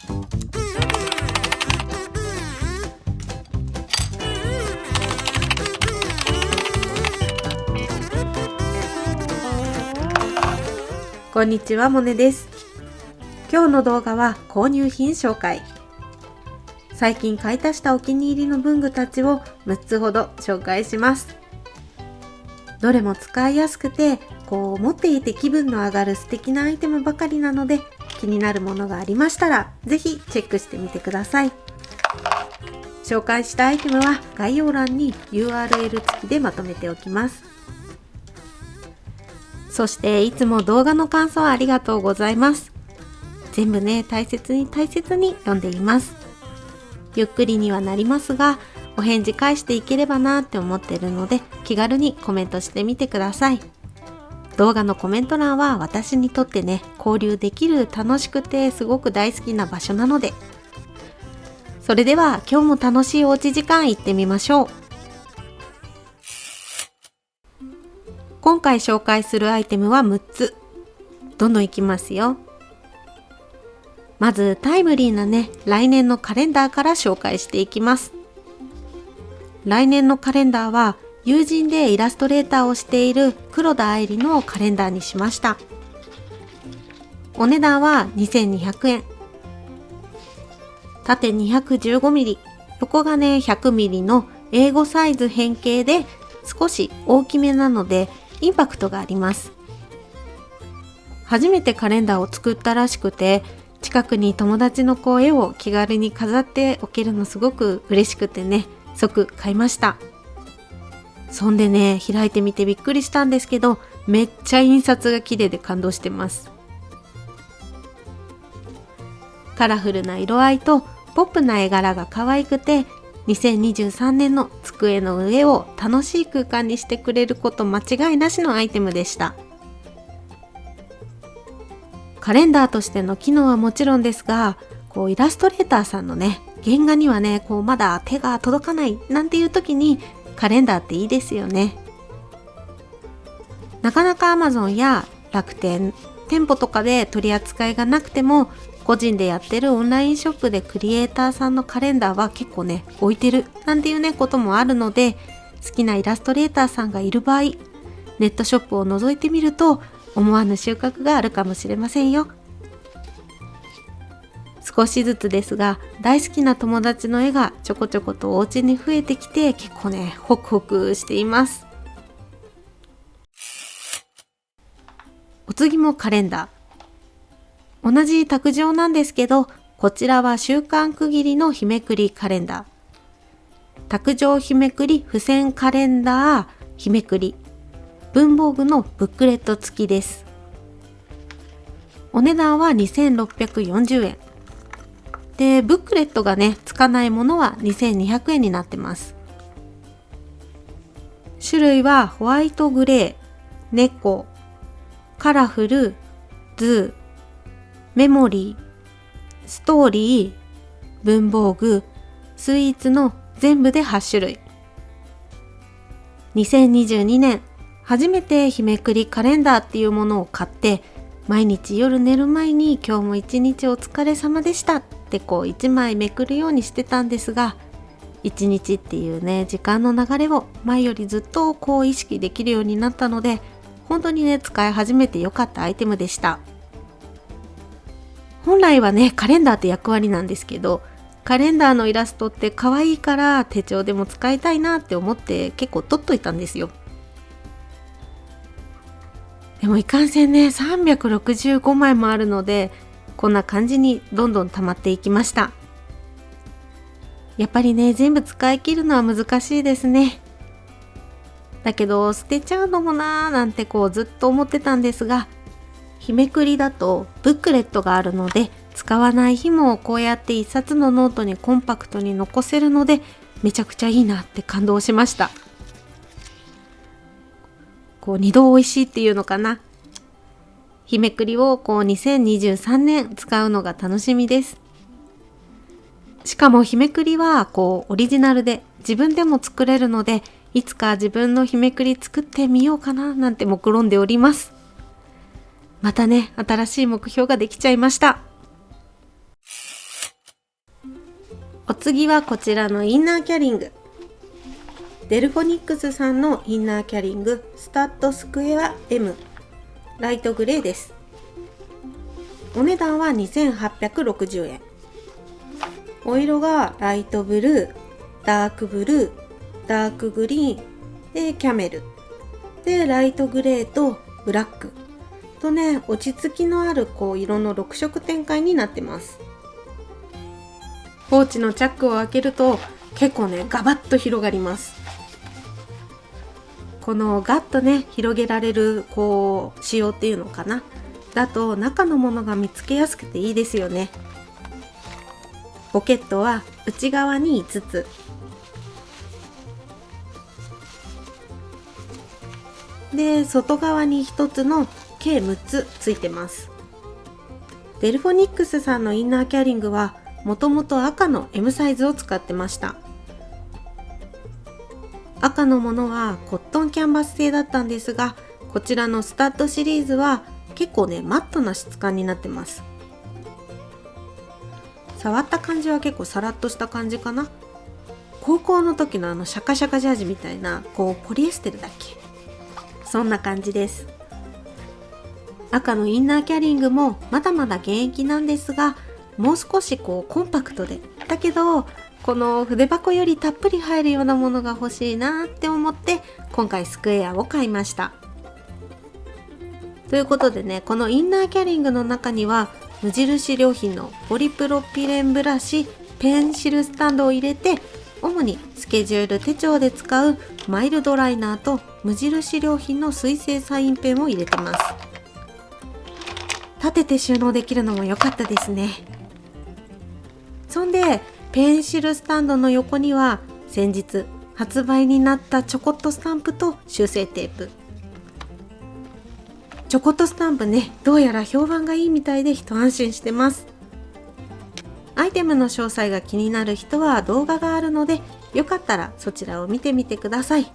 こんにちは、モネです。今日の動画は購入品紹介。最近買い足したお気に入りの文具たちを6つほど紹介します。どれも使いやすくて、持っていて気分の上がる素敵なアイテムばかりなので、気になるものがありましたら、ぜひチェックしてみてください。紹介したアイテムは概要欄に URL 付きでまとめておきます。そしていつも動画の感想ありがとうございます。全部ね、大切に読んでいます。ゆっくりにはなりますが、お返事返していければなって思ってるので、気軽にコメントしてみてください。動画のコメント欄は私にとってね、交流できる楽しくてすごく大好きな場所なので。それでは今日も楽しいおうち時間行ってみましょう。今回紹介するアイテムは6つ。どんどんいきますよ。まずタイムリーなね、来年のカレンダーから紹介していきます。来年のカレンダーは友人でイラストレーターをしている黒田愛理のカレンダーにしました。お値段は2200円。縦 215mm、横がね 100mm の A5 サイズ変形で少し大きめなのでインパクトがあります。初めてカレンダーを作ったらしくて、近くに友達の絵を気軽に飾っておけるのすごく嬉しくてね、即買いました。そんでね、開いてみてびっくりしたんですけど、めっちゃ印刷が綺麗で感動してます。カラフルな色合いとポップな絵柄が可愛くて、2023年の机の上を楽しい空間にしてくれること間違いなしのアイテムでした。カレンダーとしての機能はもちろんですが、イラストレーターさんのね、原画にはね、まだ手が届かないなんていう時にカレンダーっていいですよね。なかなか Amazon や楽天、店舗とかで取り扱いがなくても、個人でやってるオンラインショップでクリエイターさんのカレンダーは結構ね、置いてるなんていうね、こともあるので、好きなイラストレーターさんがいる場合、ネットショップを覗いてみると思わぬ収穫があるかもしれませんよ。少しずつですが、大好きな友達の絵がちょこちょことお家に増えてきて、結構ね、ホクホクしています。お次もカレンダー。同じ卓上なんですけど、こちらは週間区切りの日めくりカレンダー。卓上日めくり付箋カレンダー日めくり。文房具のブックレット付きです。お値段は2640円。で、ブックレットがね、つかないものは2200円になってます。種類はホワイトグレー、猫、カラフル、ズー、メモリー、ストーリー、文房具、スイーツの全部で8種類。2022年、初めて日めくりカレンダーっていうものを買って、毎日夜寝る前に今日も一日お疲れ様でしたって1枚めくるようにしてたんですが、一日っていうね、時間の流れを前よりずっと意識できるようになったので、本当にね、使い始めてよかったアイテムでした。本来はね、カレンダーって役割なんですけど、カレンダーのイラストって可愛いから手帳でも使いたいなって思って結構取っといたんですよ。でもいかんせんね、365枚もあるので、こんな感じにどんどん溜まっていきました。やっぱりね、全部使い切るのは難しいですね。だけど捨てちゃうのもなーなんてずっと思ってたんですが、日めくりだとブックレットがあるので、使わない日もこうやって一冊のノートにコンパクトに残せるので、めちゃくちゃいいなって感動しました。二度美味しいっていうのかな。日めくりを2023年使うのが楽しみです。しかも日めくりはオリジナルで自分でも作れるので、いつか自分の日めくり作ってみようかななんて目論んでおります。またね、新しい目標ができちゃいました。お次はこちらのインナーキャリング。デルフォニックスさんのインナーキャリングスタッドスクエア M ライトグレーです。お値段は2860円。お色がライトブルー、ダークブルー、ダークグリーンでキャメルでライトグレーとブラックとね、落ち着きのある色の6色展開になってます。ポーチのチャックを開けると結構ねガバッと広がります。このガッとね広げられる仕様っていうのかな、だと中のものが見つけやすくていいですよね。ポケットは内側に5つ、で外側に1つの計6つついてます。デルフォニックスさんのインナーキャリングはもともと赤の M サイズを使ってました。赤のものはコットンキャンバス製だったんですが、こちらのスタッドシリーズは結構ねマットな質感になってます。触った感じは結構サラッとした感じかな。高校の時のシャカシャカジャージみたいなポリエステルだっけ、そんな感じです。赤のインナーキャリングもまだまだ現役なんですが、もう少しコンパクトで、だけどこの筆箱よりたっぷり入るようなものが欲しいなって思って今回スクエアを買いました。ということでね、このインナーキャリングの中には無印良品のポリプロピレンブラシ、ペンシルスタンドを入れて、主にスケジュール手帳で使うマイルドライナーと無印良品の水性サインペンを入れてます。立てて収納できるのも良かったですね。そんでペンシルスタンドの横には先日発売になったチョコットスタンプと修正テープ。チョコットスタンプね、どうやら評判がいいみたいで一安心してます。アイテムの詳細が気になる人は動画があるので、よかったらそちらを見てみてください。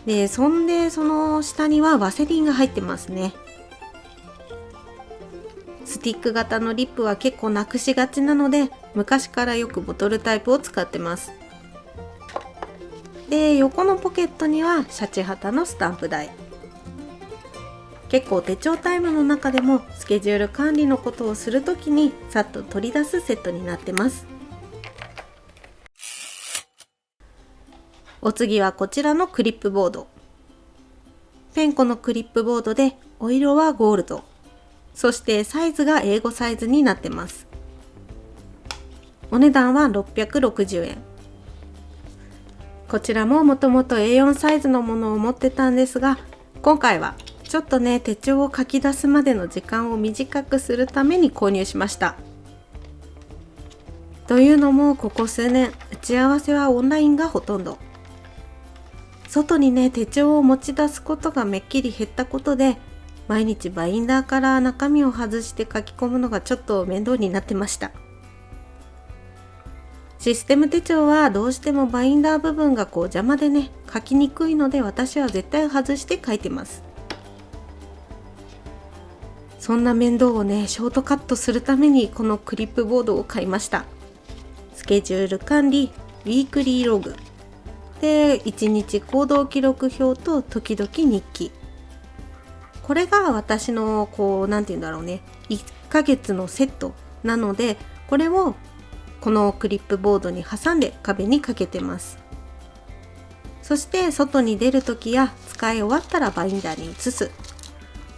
で、その下にはワセリンが入ってますね。スティック型のリップは結構なくしがちなので、昔からよくボトルタイプを使ってます。で、横のポケットにはシャチハタのスタンプ台。結構手帳タイムの中でもスケジュール管理のことをするときにさっと取り出すセットになってます。お次はこちらのクリップボード。ペンコのクリップボードでお色はゴールド。そしてサイズが英語サイズになってます。お値段は660円。こちらももともと A4 サイズのものを持ってたんですが、今回はちょっとね手帳を書き出すまでの時間を短くするために購入しました。というのもここ数年打ち合わせはオンラインがほとんど。外にね手帳を持ち出すことがめっきり減ったことで、毎日バインダーから中身を外して書き込むのがちょっと面倒になってました。システム手帳はどうしてもバインダー部分が邪魔でね書きにくいので、私は絶対外して書いてます。そんな面倒をねショートカットするためにこのクリップボードを買いました。スケジュール管理、ウィークリーログで1日行動記録表と時々日記。これが私のなんていうんだろうね、1ヶ月のセットなので、これをこのクリップボードに挟んで壁にかけてます。そして外に出るときや使い終わったらバインダーに移す。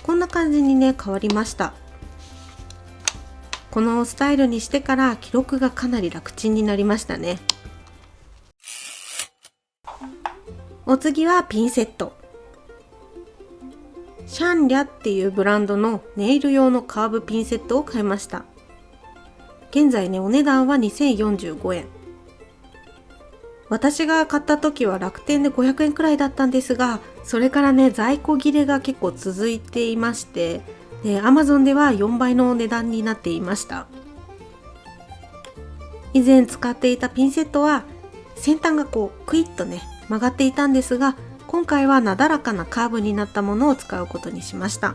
こんな感じにね変わりました。このスタイルにしてから記録がかなり楽ちんになりましたね。お次はピンセット。シャンリャっていうブランドのネイル用のカーブピンセットを買いました。現在ねお値段は2045円。私が買った時は楽天で500円くらいだったんですが、それからね在庫切れが結構続いていまして、で Amazon では4倍の値段になっていました。以前使っていたピンセットは先端がクイッとね曲がっていたんですが、今回はなだらかなカーブになったものを使うことにしました。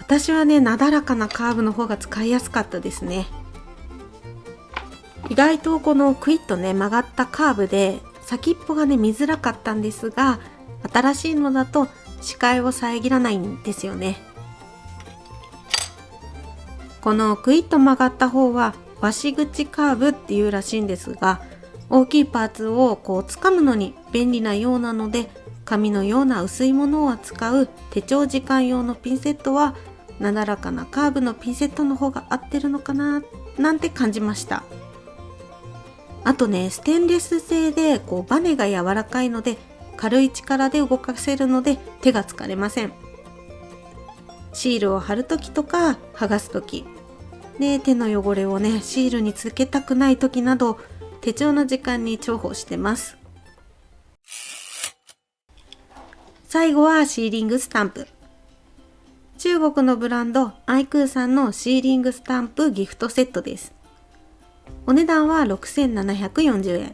私はねなだらかなカーブの方が使いやすかったですね。外とこのクイッとね曲がったカーブで先っぽがね見づらかったんですが、新しいのだと視界を遮らないんですよね。このクイッと曲がった方はワシ口カーブっていうらしいんですが、大きいパーツをこう掴むのに便利なようなので、紙のような薄いものを扱う手帳時間用のピンセットはなだらかなカーブのピンセットの方が合ってるのかななんて感じました。あとね、ステンレス製でこうバネが柔らかいので軽い力で動かせるので手が疲れません。シールを貼るときとか剥がすときで、手の汚れをねシールにつけたくないときなど手帳の時間に重宝してます。最後はシーリングスタンプ。中国のブランドアイクーさんのシーリングスタンプギフトセットです。お値段は6740円。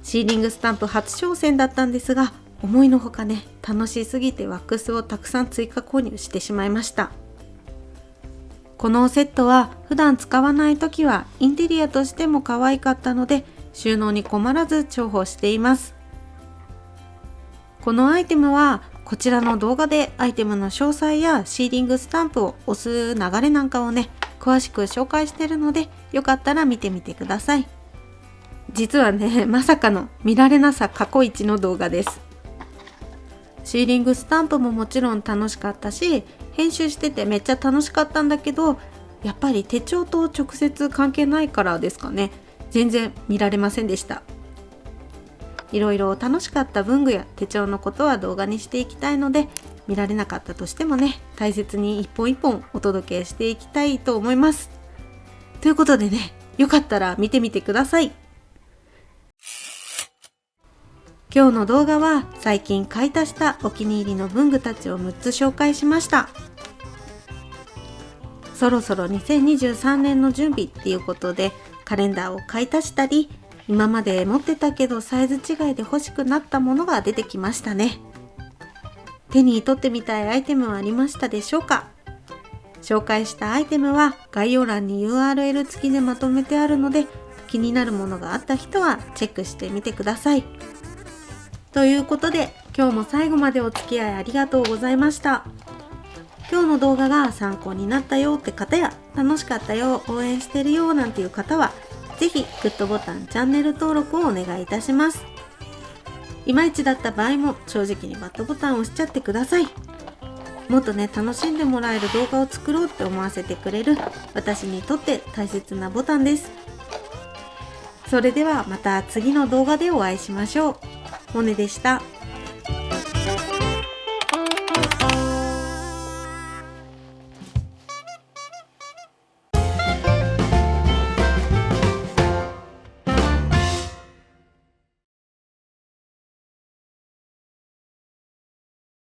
シーリングスタンプ初挑戦だったんですが、思いのほかね楽しすぎてワックスをたくさん追加購入してしまいました。このセットは普段使わないときはインテリアとしても可愛かったので、収納に困らず重宝しています。このアイテムはこちらの動画でアイテムの詳細やシーリングスタンプを押す流れなんかをね詳しく紹介しているので、よかったら見てみてください。実はね、まさかの見られなさ過去一の動画です。シーリングスタンプももちろん楽しかったし、編集しててめっちゃ楽しかったんだけど、やっぱり手帳と直接関係ないからですかね、全然見られませんでした。いろいろ楽しかった文具や手帳のことは動画にしていきたいので、見られなかったとしてもね、大切に一本一本お届けしていきたいと思います。ということでね、よかったら見てみてください。今日の動画は最近買い足したお気に入りの文具たちを6つ紹介しました。そろそろ2023年の準備っていうことでカレンダーを買い足したり、今まで持ってたけどサイズ違いで欲しくなったものが出てきましたね。手に取ってみたいアイテムはありましたでしょうか？紹介したアイテムは概要欄に URL 付きでまとめてあるので、気になるものがあった人はチェックしてみてください。ということで、今日も最後までお付き合いありがとうございました。今日の動画が参考になったよって方や、楽しかったよ、応援してるよなんていう方は、ぜひグッドボタン、チャンネル登録をお願いいたします。いまいちだった場合も正直にバッドボタンを押しちゃってください。もっとね、楽しんでもらえる動画を作ろうって思わせてくれる私にとって大切なボタンです。それではまた次の動画でお会いしましょう。モネでした。